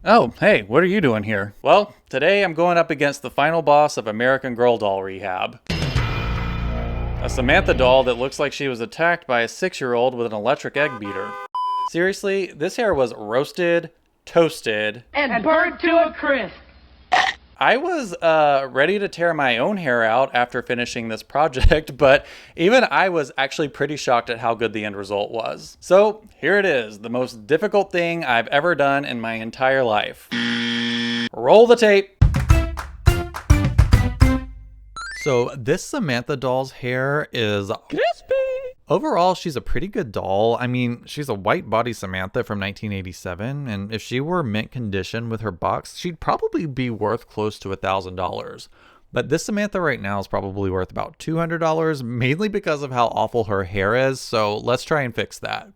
Oh, hey, what are you doing here? Well, today I'm going up against the final boss of American Girl doll rehab. A Samantha doll that looks like she was attacked by a 6-year-old with an electric egg beater. Seriously, this hair was roasted, toasted, and burnt to a crisp. I was ready to tear my own hair out after finishing this project, but even I was actually pretty shocked at how good the end result was. So here it is, the most difficult thing I've ever done in my entire life. Roll the tape. So this Samantha doll's hair is crispy. Overall, she's a pretty good doll. I mean, she's a white body Samantha from 1987, and if she were mint condition with her box, she'd probably be worth close to $1,000. But this Samantha right now is probably worth about $200, mainly because of how awful her hair is, so let's try and fix that.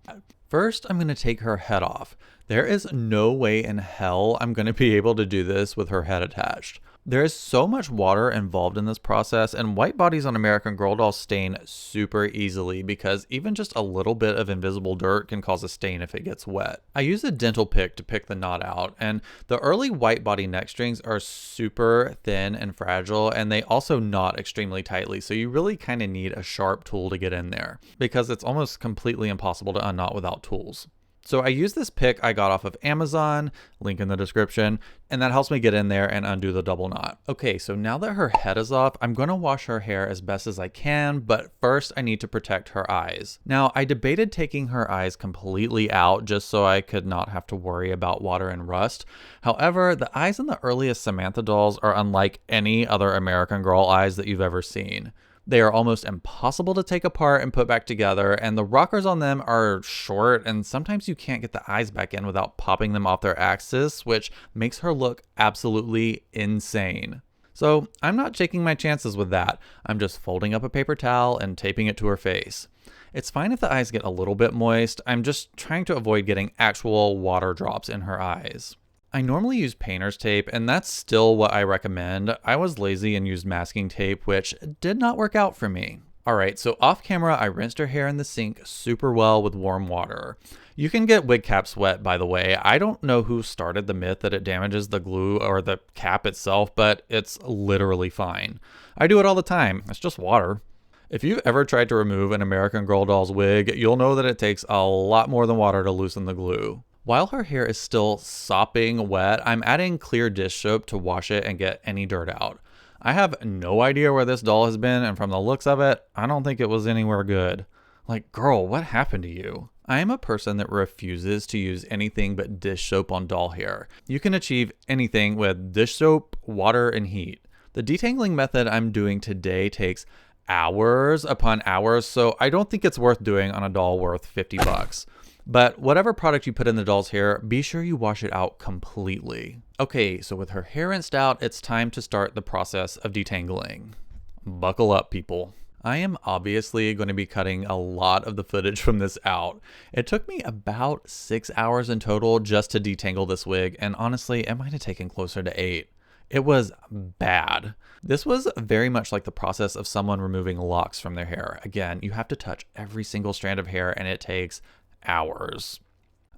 First, I'm going to take her head off. There is no way in hell I'm going to be able to do this with her head attached. There is so much water involved in this process, and white bodies on American Girl dolls stain super easily because even just a little bit of invisible dirt can cause a stain if it gets wet. I use a dental pick to pick the knot out, and the early white body neck strings are super thin and fragile, and they also knot extremely tightly, so you really kind of need a sharp tool to get in there because it's almost completely impossible to unknot without tools. So I use this pick I got off of Amazon, link in the description, and that helps me get in there and undo the double knot. Okay, so now that her head is off, I'm going to wash her hair as best as I can, but first I need to protect her eyes. Now, I debated taking her eyes completely out just so I could not have to worry about water and rust. However, the eyes in the earliest Samantha dolls are unlike any other American Girl eyes that you've ever seen. They are almost impossible to take apart and put back together, and the rockers on them are short, and sometimes you can't get the eyes back in without popping them off their axis, which makes her look absolutely insane. So I'm not taking my chances with that. I'm just folding up a paper towel and taping it to her face. It's fine if the eyes get a little bit moist. I'm just trying to avoid getting actual water drops in her eyes. I normally use painter's tape, and that's still what I recommend. I was lazy and used masking tape, which did not work out for me. Alright, so off camera, I rinsed her hair in the sink super well with warm water. You can get wig caps wet, by the way. I don't know who started the myth that it damages the glue or the cap itself, but it's literally fine. I do it all the time. It's just water. If you've ever tried to remove an American Girl doll's wig, you'll know that it takes a lot more than water to loosen the glue. While her hair is still sopping wet, I'm adding clear dish soap to wash it and get any dirt out. I have no idea where this doll has been, and from the looks of it, I don't think it was anywhere good. Like, girl, what happened to you? I am a person that refuses to use anything but dish soap on doll hair. You can achieve anything with dish soap, water, and heat. The detangling method I'm doing today takes hours upon hours, so I don't think it's worth doing on a doll worth 50 bucks. But whatever product you put in the doll's hair, be sure you wash it out completely. Okay, so with her hair rinsed out, it's time to start the process of detangling. Buckle up, people. I am obviously going to be cutting a lot of the footage from this out. It took me about 6 hours in total just to detangle this wig, and honestly, it might have taken closer to 8. It was bad. This was very much like the process of someone removing locks from their hair. Again, you have to touch every single strand of hair, and it takes hours.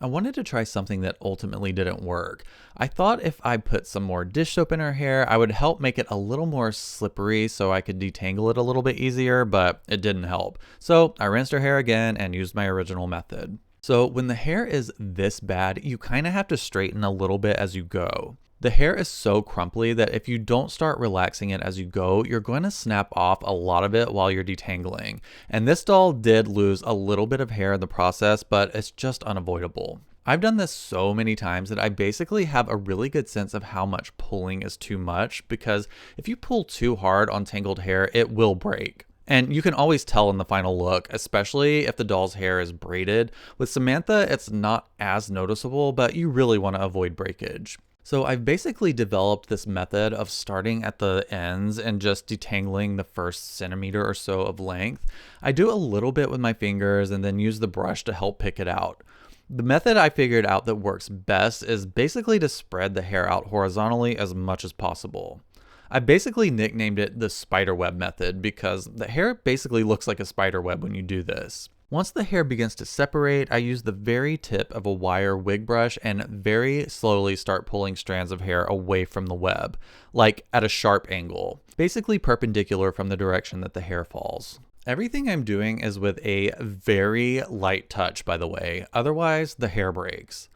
I wanted to try something that ultimately didn't work. I thought if I put some more dish soap in her hair, I would help make it a little more slippery so I could detangle it a little bit easier, but it didn't help. So I rinsed her hair again and used my original method. So when the hair is this bad, you kind of have to straighten a little bit as you go. The hair is so crumply that if you don't start relaxing it as you go, you're going to snap off a lot of it while you're detangling. And this doll did lose a little bit of hair in the process, but it's just unavoidable. I've done this so many times that I basically have a really good sense of how much pulling is too much, because if you pull too hard on tangled hair, it will break. And you can always tell in the final look, especially if the doll's hair is braided. With Samantha, it's not as noticeable, but you really want to avoid breakage. So I've basically developed this method of starting at the ends and just detangling the first centimeter or so of length. I do a little bit with my fingers and then use the brush to help pick it out. The method I figured out that works best is basically to spread the hair out horizontally as much as possible. I basically nicknamed it the spider web method because the hair basically looks like a spider web when you do this. Once the hair begins to separate, I use the very tip of a wire wig brush and very slowly start pulling strands of hair away from the web, like at a sharp angle, basically perpendicular from the direction that the hair falls. Everything I'm doing is with a very light touch, by the way, otherwise the hair breaks.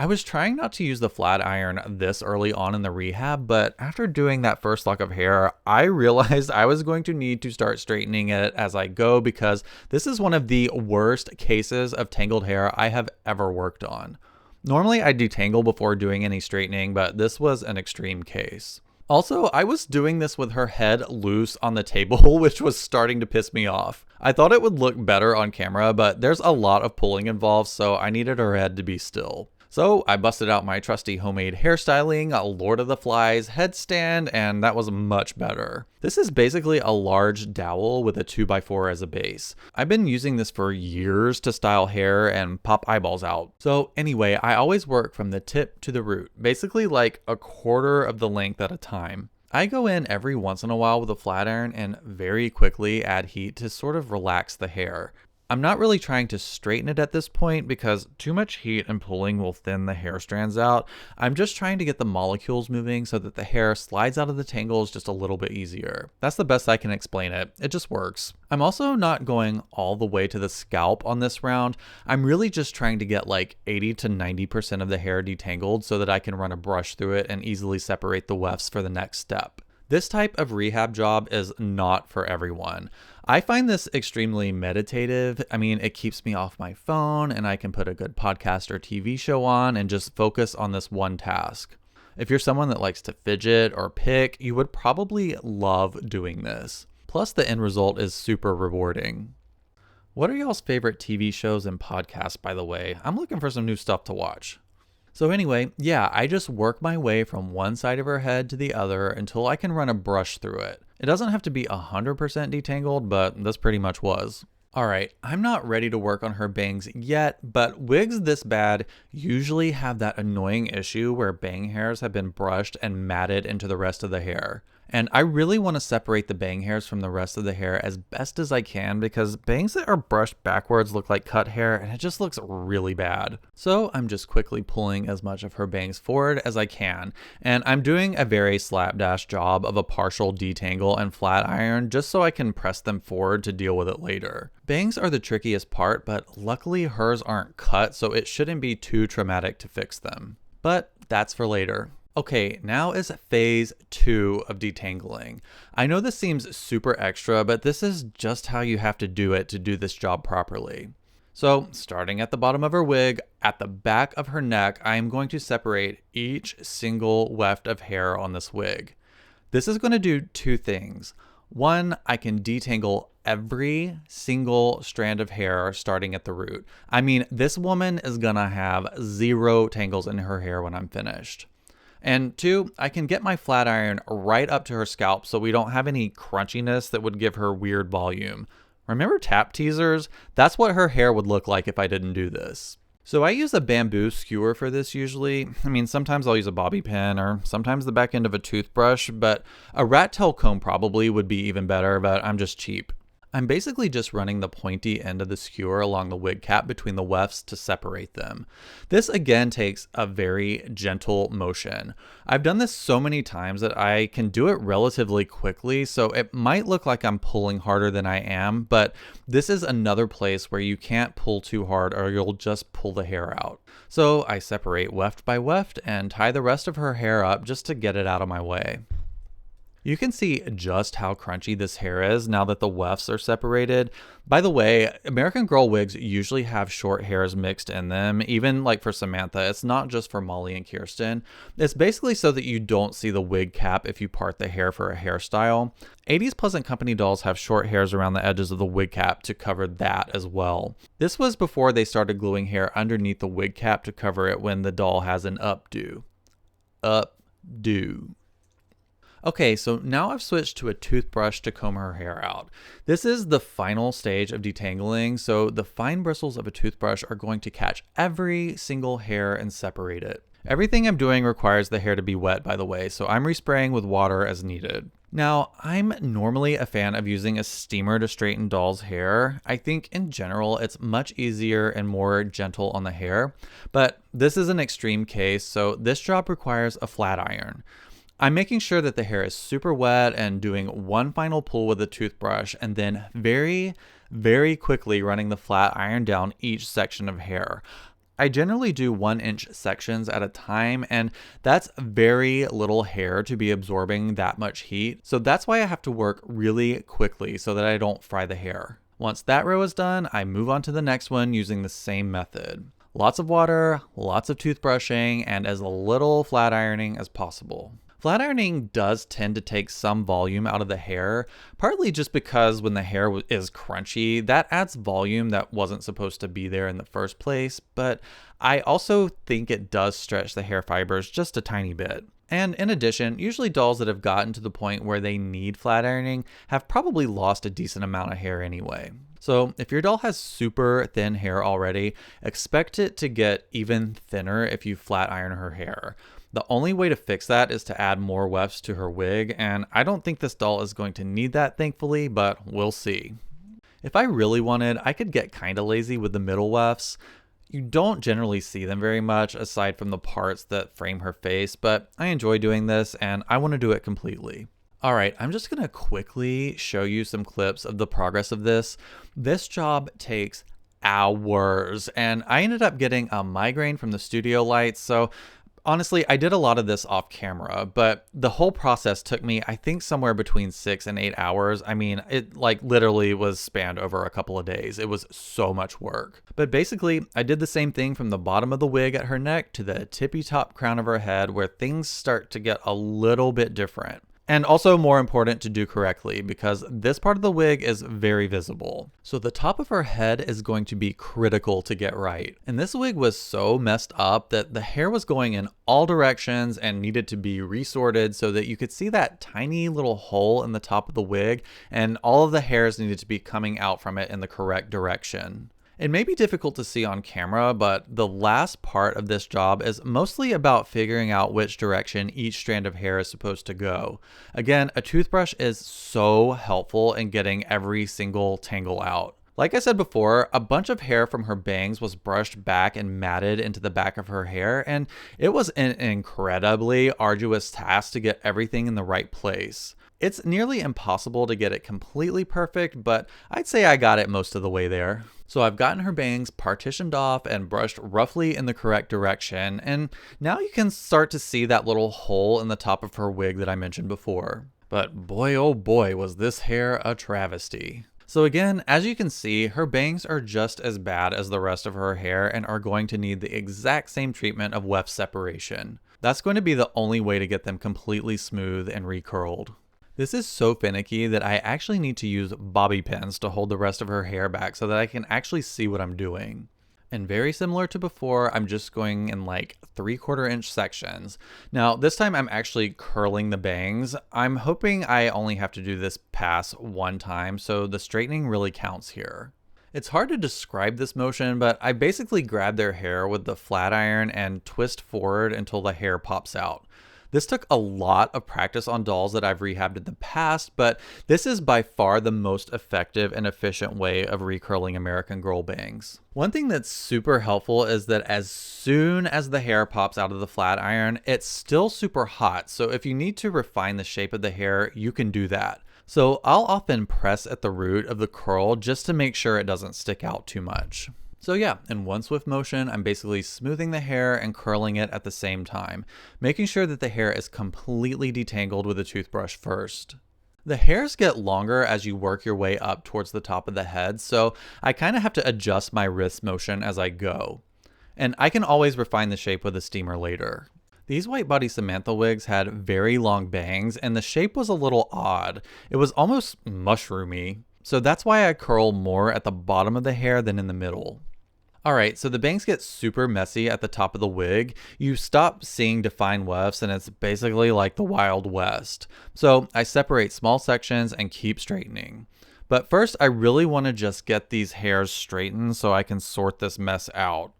I was trying not to use the flat iron this early on in the rehab, but after doing that first lock of hair, I realized I was going to need to start straightening it as I go because this is one of the worst cases of tangled hair I have ever worked on. Normally I detangle before doing any straightening, but this was an extreme case. Also, I was doing this with her head loose on the table, which was starting to piss me off. I thought it would look better on camera, but there's a lot of pulling involved, so I needed her head to be still. So I busted out my trusty homemade hairstyling, a Lord of the Flies headstand, and that was much better. This is basically a large dowel with a 2x4 as a base. I've been using this for years to style hair and pop eyeballs out. So anyway, I always work from the tip to the root, basically like a quarter of the length at a time. I go in every once in a while with a flat iron and very quickly add heat to sort of relax the hair. I'm not really trying to straighten it at this point because too much heat and pulling will thin the hair strands out. I'm just trying to get the molecules moving so that the hair slides out of the tangles just a little bit easier. That's the best I can explain it. It just works. I'm also not going all the way to the scalp on this round. I'm really just trying to get like 80 to 90% of the hair detangled so that I can run a brush through it and easily separate the wefts for the next step. This type of rehab job is not for everyone. I find this extremely meditative. I mean, it keeps me off my phone and I can put a good podcast or TV show on and just focus on this one task. If you're someone that likes to fidget or pick, you would probably love doing this. Plus, the end result is super rewarding. What are y'all's favorite TV shows and podcasts, by the way? I'm looking for some new stuff to watch. So anyway, yeah, I just work my way from one side of her head to the other until I can run a brush through it. It doesn't have to be 100% detangled, but this pretty much was. Alright, I'm not ready to work on her bangs yet, but wigs this bad usually have that annoying issue where bang hairs have been brushed and matted into the rest of the hair. And I really want to separate the bang hairs from the rest of the hair as best as I can because bangs that are brushed backwards look like cut hair and it just looks really bad. So I'm just quickly pulling as much of her bangs forward as I can. And I'm doing a very slapdash job of a partial detangle and flat iron just so I can press them forward to deal with it later. Bangs are the trickiest part, but luckily hers aren't cut, so it shouldn't be too traumatic to fix them. But that's for later. Okay, now is phase 2 of detangling. I know this seems super extra, but this is just how you have to do it to do this job properly. So, starting at the bottom of her wig, at the back of her neck, I am going to separate each single weft of hair on this wig. This is going to do two things. One, I can detangle every single strand of hair starting at the root. I mean, this woman is gonna have 0 tangles in her hair when I'm finished. And 2, I can get my flat iron right up to her scalp so we don't have any crunchiness that would give her weird volume. Remember tap teasers? That's what her hair would look like if I didn't do this. So I use a bamboo skewer for this usually. I mean, sometimes I'll use a bobby pin or sometimes the back end of a toothbrush, but a rat tail comb probably would be even better, but I'm just cheap. I'm basically just running the pointy end of the skewer along the wig cap between the wefts to separate them. This again takes a very gentle motion. I've done this so many times that I can do it relatively quickly, so it might look like I'm pulling harder than I am, but this is another place where you can't pull too hard or you'll just pull the hair out. So I separate weft by weft and tie the rest of her hair up just to get it out of my way. You can see just how crunchy this hair is now that the wefts are separated. By the way, American Girl wigs usually have short hairs mixed in them, even like for Samantha. It's not just for Molly and Kirsten. It's basically so that you don't see the wig cap if you part the hair for a hairstyle. 80s Pleasant Company dolls have short hairs around the edges of the wig cap to cover that as well. This was before they started gluing hair underneath the wig cap to cover it when the doll has an updo. Updo. Okay, so now I've switched to a toothbrush to comb her hair out. This is the final stage of detangling, so the fine bristles of a toothbrush are going to catch every single hair and separate it. Everything I'm doing requires the hair to be wet, by the way, so I'm respraying with water as needed. Now, I'm normally a fan of using a steamer to straighten doll's hair. I think in general it's much easier and more gentle on the hair, but this is an extreme case, so this job requires a flat iron. I'm making sure that the hair is super wet and doing one final pull with a toothbrush and then very quickly running the flat iron down each section of hair. I generally do 1-inch sections at a time, and that's very little hair to be absorbing that much heat. So that's why I have to work really quickly so that I don't fry the hair. Once that row is done, I move on to the next one using the same method. Lots of water, lots of toothbrushing, and as little flat ironing as possible. Flat ironing does tend to take some volume out of the hair, partly just because when the hair is crunchy, that adds volume that wasn't supposed to be there in the first place, but I also think it does stretch the hair fibers just a tiny bit. And in addition, usually dolls that have gotten to the point where they need flat ironing have probably lost a decent amount of hair anyway. So if your doll has super thin hair already, expect it to get even thinner if you flat iron her hair. The only way to fix that is to add more wefts to her wig, and I don't think this doll is going to need that, thankfully, but we'll see. If I really wanted, I could get kinda lazy with the middle wefts. You don't generally see them very much aside from the parts that frame her face, but I enjoy doing this and I want to do it completely. Alright, I'm just going to quickly show you some clips of the progress of this. This job takes hours, and I ended up getting a migraine from the studio lights, so honestly, I did a lot of this off camera, but the whole process took me, I think, somewhere between 6 and 8 hours. I mean, it literally was spanned over a couple of days. It was so much work. But basically, I did the same thing from the bottom of the wig at her neck to the tippy top crown of her head, where things start to get a little bit different. And also more important to do correctly, because this part of the wig is very visible. So the top of her head is going to be critical to get right. And this wig was so messed up that the hair was going in all directions and needed to be resorted so that you could see that tiny little hole in the top of the wig, and all of the hairs needed to be coming out from it in the correct direction. It may be difficult to see on camera, but the last part of this job is mostly about figuring out which direction each strand of hair is supposed to go. Again, a toothbrush is so helpful in getting every single tangle out. Like I said before, a bunch of hair from her bangs was brushed back and matted into the back of her hair, and it was an incredibly arduous task to get everything in the right place. It's nearly impossible to get it completely perfect, but I'd say I got it most of the way there. So I've gotten her bangs partitioned off and brushed roughly in the correct direction, and now you can start to see that little hole in the top of her wig that I mentioned before. But boy oh boy was this hair a travesty. So again, as you can see, her bangs are just as bad as the rest of her hair and are going to need the exact same treatment of weft separation. That's going to be the only way to get them completely smooth and recurled. This is so finicky that I actually need to use bobby pins to hold the rest of her hair back so that I can actually see what I'm doing. And very similar to before, I'm just going in like 3/4 inch sections. Now this time I'm actually curling the bangs. I'm hoping I only have to do this pass one time, so the straightening really counts here. It's hard to describe this motion, but I basically grab their hair with the flat iron and twist forward until the hair pops out. This took a lot of practice on dolls that I've rehabbed in the past, but this is by far the most effective and efficient way of recurling American Girl bangs. One thing that's super helpful is that as soon as the hair pops out of the flat iron, it's still super hot, so if you need to refine the shape of the hair, you can do that. So I'll often press at the root of the curl just to make sure it doesn't stick out too much. So yeah, in one swift motion, I'm basically smoothing the hair and curling it at the same time, making sure that the hair is completely detangled with a toothbrush first. The hairs get longer as you work your way up towards the top of the head, so I kind of have to adjust my wrist motion as I go. And I can always refine the shape with a steamer later. These White Body Samantha wigs had very long bangs, and the shape was a little odd. It was almost mushroomy, so that's why I curl more at the bottom of the hair than in the middle. Alright, so the bangs get super messy at the top of the wig. You stop seeing defined wefts and it's basically like the Wild West. So I separate small sections and keep straightening. But first I really want to just get these hairs straightened so I can sort this mess out.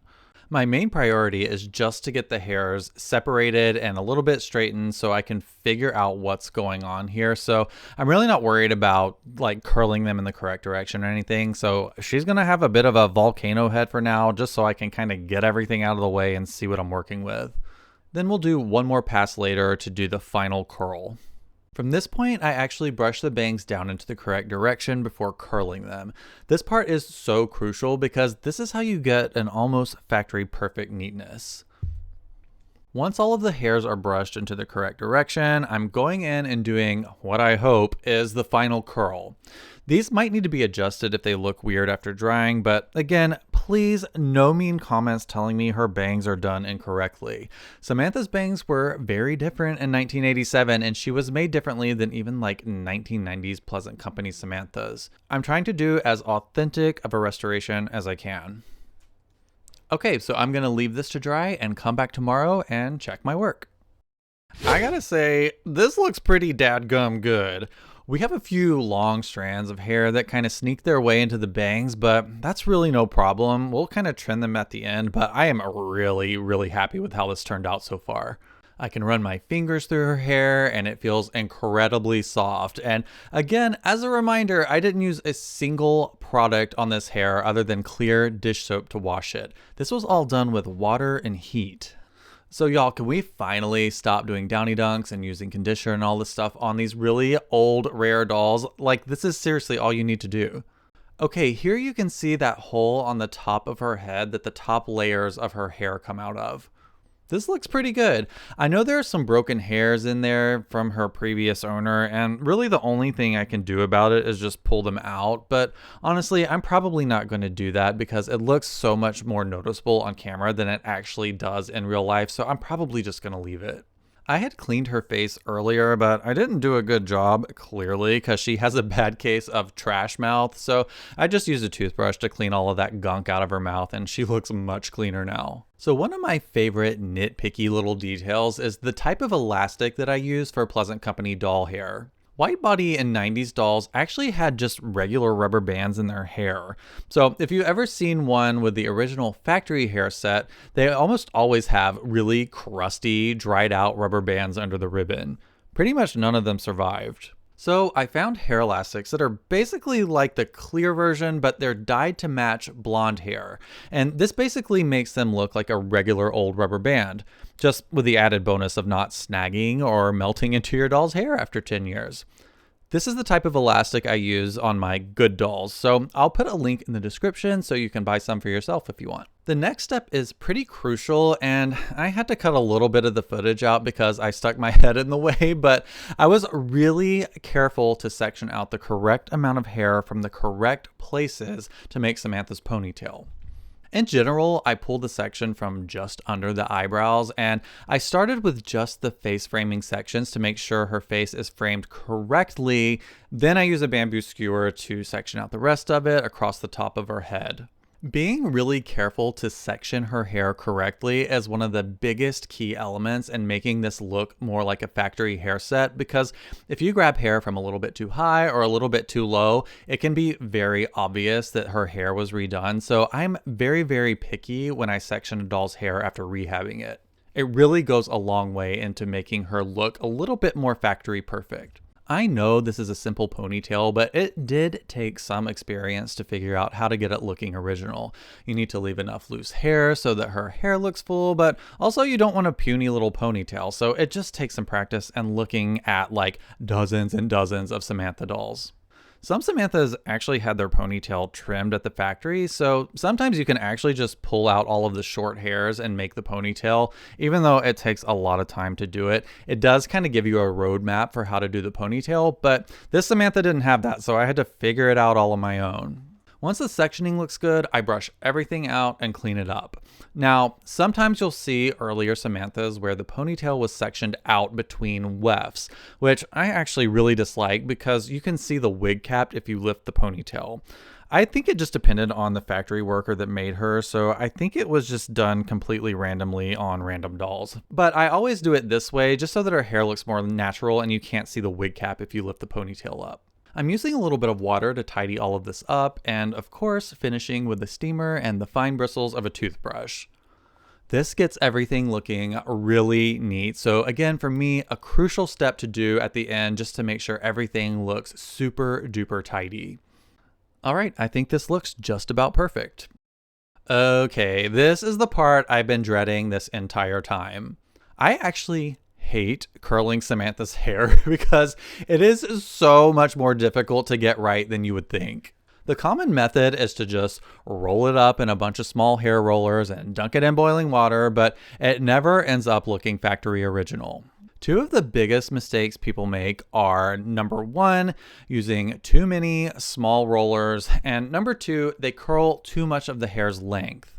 My main priority is just to get the hairs separated and a little bit straightened so I can figure out what's going on here. So I'm really not worried about like curling them in the correct direction or anything. So she's going to have a bit of a volcano head for now, just so I can kind of get everything out of the way and see what I'm working with. Then we'll do one more pass later to do the final curl. From this point, I actually brush the bangs down into the correct direction before curling them. This part is so crucial because this is how you get an almost factory perfect neatness. Once all of the hairs are brushed into the correct direction, I'm going in and doing what I hope is the final curl. These might need to be adjusted if they look weird after drying, but again, please no mean comments telling me her bangs are done incorrectly. Samantha's bangs were very different in 1987, and she was made differently than even like 1990s Pleasant Company Samantha's. I'm trying to do as authentic of a restoration as I can. Okay, so I'm gonna leave this to dry and come back tomorrow and check my work. I gotta say, this looks pretty dadgum good. We have a few long strands of hair that kind of sneak their way into the bangs, but that's really no problem. We'll kind of trim them at the end, but I am really happy with how this turned out so far. I can run my fingers through her hair and it feels incredibly soft. And again, as a reminder, I didn't use a single product on this hair other than clear dish soap to wash it. This was all done with water and heat. So y'all, can we finally stop doing Downy Dunks and using conditioner and all this stuff on these really old, rare dolls? Like, this is seriously all you need to do. Okay, here you can see that hole on the top of her head that the top layers of her hair come out of. This looks pretty good. I know there are some broken hairs in there from her previous owner, and really the only thing I can do about it is just pull them out. But honestly, I'm probably not going to do that because it looks so much more noticeable on camera than it actually does in real life, so I'm probably just going to leave it. I had cleaned her face earlier, but I didn't do a good job, clearly, because she has a bad case of trash mouth, so I just used a toothbrush to clean all of that gunk out of her mouth, and she looks much cleaner now. So one of my favorite nitpicky little details is the type of elastic that I use for Pleasant Company doll hair. White Body and 90s dolls actually had just regular rubber bands in their hair. So if you've ever seen one with the original factory hair set, they almost always have really crusty, dried out rubber bands under the ribbon. Pretty much none of them survived. So I found hair elastics that are basically like the clear version, but they're dyed to match blonde hair. And this basically makes them look like a regular old rubber band, just with the added bonus of not snagging or melting into your doll's hair after 10 years. This is the type of elastic I use on my good dolls, so I'll put a link in the description so you can buy some for yourself if you want. The next step is pretty crucial, and I had to cut a little bit of the footage out because I stuck my head in the way, but I was really careful to section out the correct amount of hair from the correct places to make Samantha's ponytail. In general, I pulled the section from just under the eyebrows, and I started with just the face framing sections to make sure her face is framed correctly. Then I use a bamboo skewer to section out the rest of it across the top of her head. Being really careful to section her hair correctly is one of the biggest key elements in making this look more like a factory hair set, because if you grab hair from a little bit too high or a little bit too low, it can be very obvious that her hair was redone. So I'm very picky when I section a doll's hair after rehabbing it. It really goes a long way into making her look a little bit more factory perfect. I know this is a simple ponytail, but it did take some experience to figure out how to get it looking original. You need to leave enough loose hair so that her hair looks full, but also you don't want a puny little ponytail, so it just takes some practice and looking at like dozens and dozens of Samantha dolls. Some Samanthas actually had their ponytail trimmed at the factory, so sometimes you can actually just pull out all of the short hairs and make the ponytail. Even though it takes a lot of time to do it, it does kind of give you a roadmap for how to do the ponytail, but this Samantha didn't have that, so I had to figure it out all on my own. Once the sectioning looks good, I brush everything out and clean it up. Now, sometimes you'll see earlier Samanthas where the ponytail was sectioned out between wefts, which I actually really dislike because you can see the wig cap if you lift the ponytail. I think it just depended on the factory worker that made her, so I think it was just done completely randomly on random dolls. But I always do it this way just so that her hair looks more natural and you can't see the wig cap if you lift the ponytail up. I'm using a little bit of water to tidy all of this up, and of course finishing with the steamer and the fine bristles of a toothbrush. This gets everything looking really neat. So again, for me, a crucial step to do at the end just to make sure everything looks super duper tidy. All right, I think this looks just about perfect. Okay, this is the part I've been dreading this entire time. I actually hate curling Samantha's hair because it is so much more difficult to get right than you would think. The common method is to just roll it up in a bunch of small hair rollers and dunk it in boiling water, but it never ends up looking factory original. Two of the biggest mistakes people make are number one, using too many small rollers, and number two, they curl too much of the hair's length.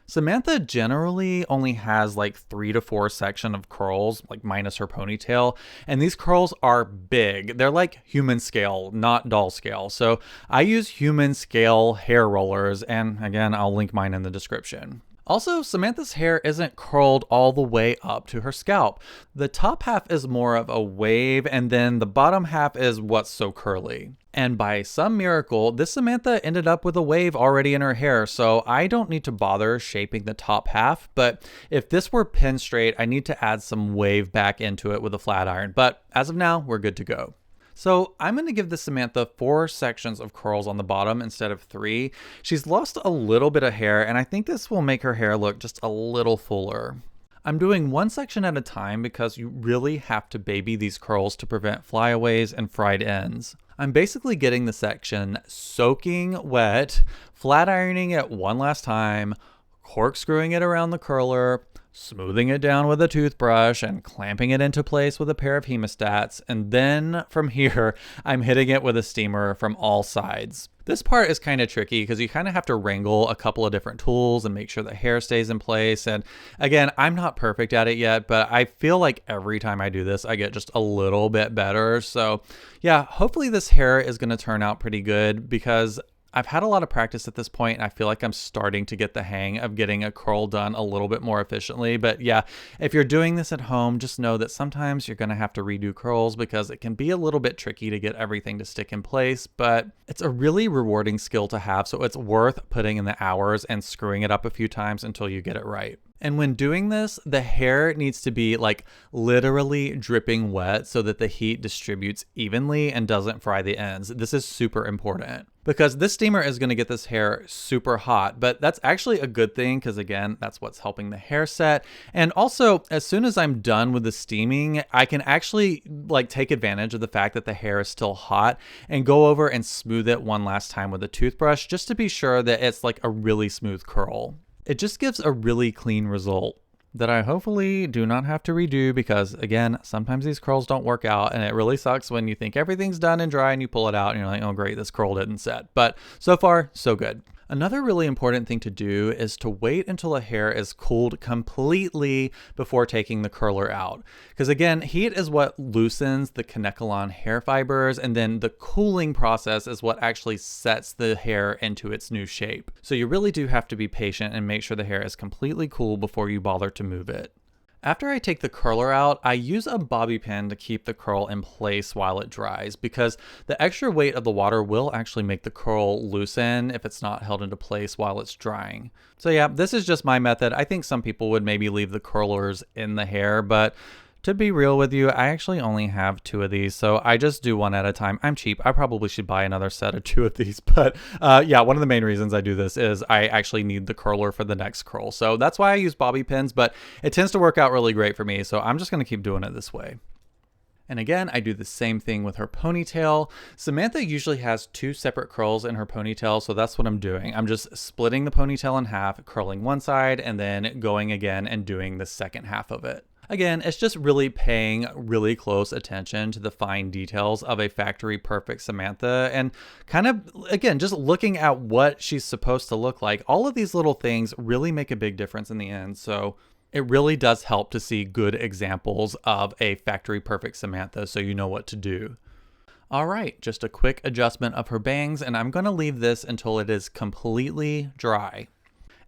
Samantha generally only has like 3 to 4 sections of curls, like minus her ponytail, and these curls are big. They're like human scale, not doll scale. So I use human scale hair rollers, and again, I'll link mine in the description. Also, Samantha's hair isn't curled all the way up to her scalp. The top half is more of a wave, and then the bottom half is what's so curly. And by some miracle, this Samantha ended up with a wave already in her hair, so I don't need to bother shaping the top half. But if this were pin straight, I need to add some wave back into it with a flat iron. But as of now, we're good to go. So I'm going to give this Samantha 4 sections of curls on the bottom instead of 3. She's lost a little bit of hair, and I think this will make her hair look just a little fuller. I'm doing one section at a time because you really have to baby these curls to prevent flyaways and fried ends. I'm basically getting the section soaking wet, flat ironing it one last time, corkscrewing it around the curler, smoothing it down with a toothbrush and clamping it into place with a pair of hemostats, and then from here, I'm hitting it with a steamer from all sides. This part is kind of tricky because you kind of have to wrangle a couple of different tools and make sure the hair stays in place. And again, I'm not perfect at it yet, but I feel like every time I do this, I get just a little bit better. So yeah, hopefully this hair is going to turn out pretty good because I've had a lot of practice at this point, and I feel like I'm starting to get the hang of getting a curl done a little bit more efficiently. But yeah, if you're doing this at home, just know that sometimes you're going to have to redo curls because it can be a little bit tricky to get everything to stick in place, but it's a really rewarding skill to have, so it's worth putting in the hours and screwing it up a few times until you get it right. And when doing this, the hair needs to be like literally dripping wet so that the heat distributes evenly and doesn't fry the ends. This is super important because this steamer is going to get this hair super hot, but that's actually a good thing because again, that's what's helping the hair set. And also, as soon as I'm done with the steaming, I can actually like take advantage of the fact that the hair is still hot and go over and smooth it one last time with a toothbrush just to be sure that it's like a really smooth curl. It just gives a really clean result that I hopefully do not have to redo because, again, sometimes these curls don't work out and it really sucks when you think everything's done and dry and you pull it out and you're like, oh great, this curl didn't set. But so far, so good. Another really important thing to do is to wait until the hair is cooled completely before taking the curler out. Because again, heat is what loosens the Kanekalon hair fibers, and then the cooling process is what actually sets the hair into its new shape. So you really do have to be patient and make sure the hair is completely cool before you bother to move it. After I take the curler out, I use a bobby pin to keep the curl in place while it dries because the extra weight of the water will actually make the curl loosen if it's not held into place while it's drying. So yeah, this is just my method. I think some people would maybe leave the curlers in the hair, but to be real with you, I actually only have 2 of these, so I just do one at a time. I'm cheap. I probably should buy another set of 2 of these, but yeah, one of the main reasons I do this is I actually need the curler for the next curl. So that's why I use bobby pins, but it tends to work out really great for me, so I'm just going to keep doing it this way. And again, I do the same thing with her ponytail. Samantha usually has 2 separate curls in her ponytail, so that's what I'm doing. I'm just splitting the ponytail in half, curling one side, and then going again and doing the second half of it. Again, it's just really paying really close attention to the fine details of a factory perfect Samantha and kind of, again, just looking at what she's supposed to look like. All of these little things really make a big difference in the end. So it really does help to see good examples of a factory perfect Samantha so you know what to do. All right, just a quick adjustment of her bangs, and I'm going to leave this until it is completely dry.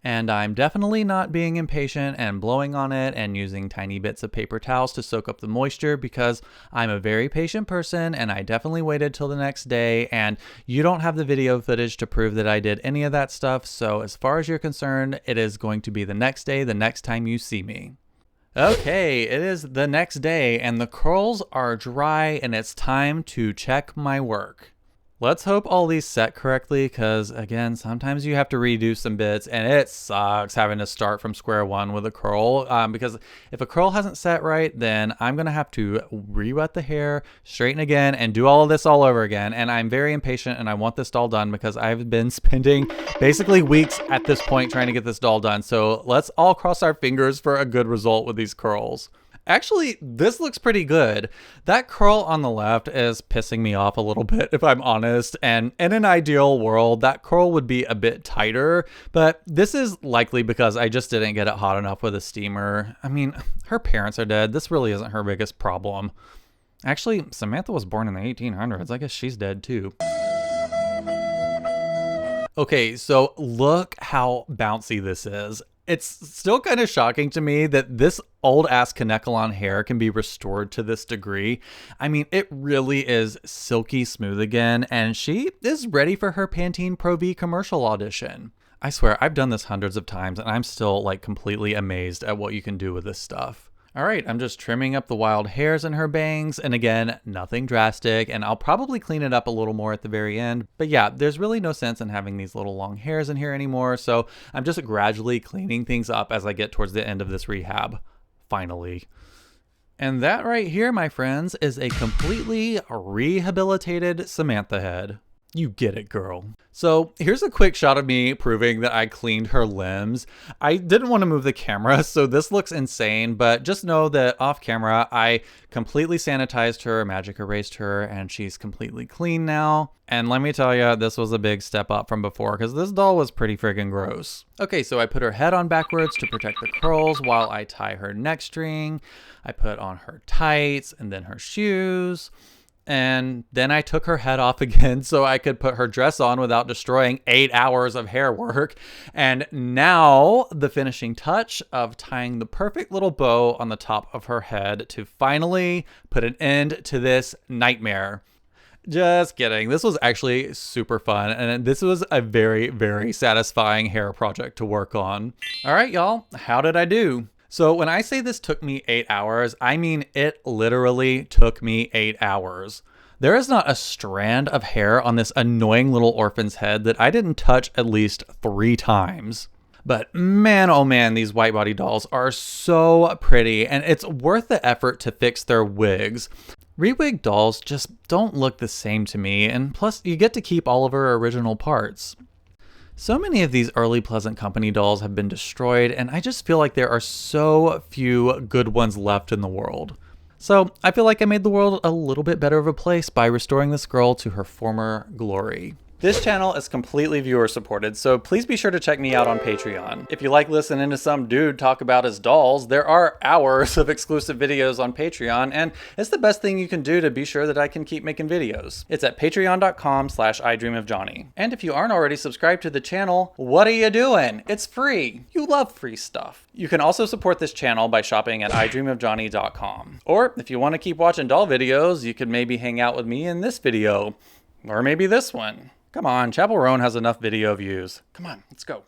And I'm definitely not being impatient and blowing on it and using tiny bits of paper towels to soak up the moisture, because I'm a very patient person and I definitely waited till the next day, and you don't have the video footage to prove that I did any of that stuff. So as far as you're concerned, it is going to be the next day, the next time you see me. Okay, it is the next day and the curls are dry and it's time to check my work. Let's hope all these set correctly, because again, sometimes you have to redo some bits and it sucks having to start from square one with a curl, because if a curl hasn't set right, then I'm going to have to re-wet the hair, straighten again, and do all of this all over again. And I'm very impatient and I want this doll done because I've been spending basically weeks at this point trying to get this doll done. So let's all cross our fingers for a good result with these curls. Actually, this looks pretty good. That curl on the left is pissing me off a little bit, if I'm honest. And in an ideal world, that curl would be a bit tighter, but this is likely because I just didn't get it hot enough with a steamer. I mean, her parents are dead. This really isn't her biggest problem. Actually, Samantha was born in the 1800s. I guess she's dead too. Okay, so look how bouncy this is. It's still kind of shocking to me that this old ass Kanekalon hair can be restored to this degree. I mean, it really is silky smooth again, and she is ready for her Pantene Pro V commercial audition. I swear, I've done this hundreds of times and I'm still like completely amazed at what you can do with this stuff. All right, I'm just trimming up the wild hairs in her bangs, and again, nothing drastic, and I'll probably clean it up a little more at the very end. But yeah, there's really no sense in having these little long hairs in here anymore, so I'm just gradually cleaning things up as I get towards the end of this rehab. Finally. And that right here, my friends, is a completely rehabilitated Samantha head. You get it, girl. So here's a quick shot of me proving that I cleaned her limbs. I didn't want to move the camera, so this looks insane, but just know that off camera, I completely sanitized her, magic erased her, and she's completely clean now. And let me tell you, this was a big step up from before, because this doll was pretty friggin' gross. Okay, so I put her head on backwards to protect the curls while I tie her neck string. I put on her tights and then her shoes. And then I took her head off again so I could put her dress on without destroying 8 hours of hair work. And now the finishing touch of tying the perfect little bow on the top of her head to finally put an end to this nightmare. Just kidding. This was actually super fun, and this was a very, very satisfying hair project to work on. All right, y'all, how did I do? So when I say this took me 8 hours, I mean it literally took me 8 hours. There is not a strand of hair on this annoying little orphan's head that I didn't touch at least 3 times. But man, oh man, these white body dolls are so pretty, and it's worth the effort to fix their wigs. Re-wig dolls just don't look the same to me, and plus you get to keep all of her original parts. So many of these early Pleasant Company dolls have been destroyed, and I just feel like there are so few good ones left in the world. So I feel like I made the world a little bit better of a place by restoring this girl to her former glory. This channel is completely viewer supported, so please be sure to check me out on Patreon. If you like listening to some dude talk about his dolls, there are hours of exclusive videos on Patreon, and it's the best thing you can do to be sure that I can keep making videos. It's at patreon.com/idreamofjohnny. And if you aren't already subscribed to the channel, what are you doing? It's free. You love free stuff. You can also support this channel by shopping at idreamofjohnny.com. Or if you want to keep watching doll videos, you could maybe hang out with me in this video. Or maybe this one. Come on, Chapel Roan has enough video views. Come on, let's go.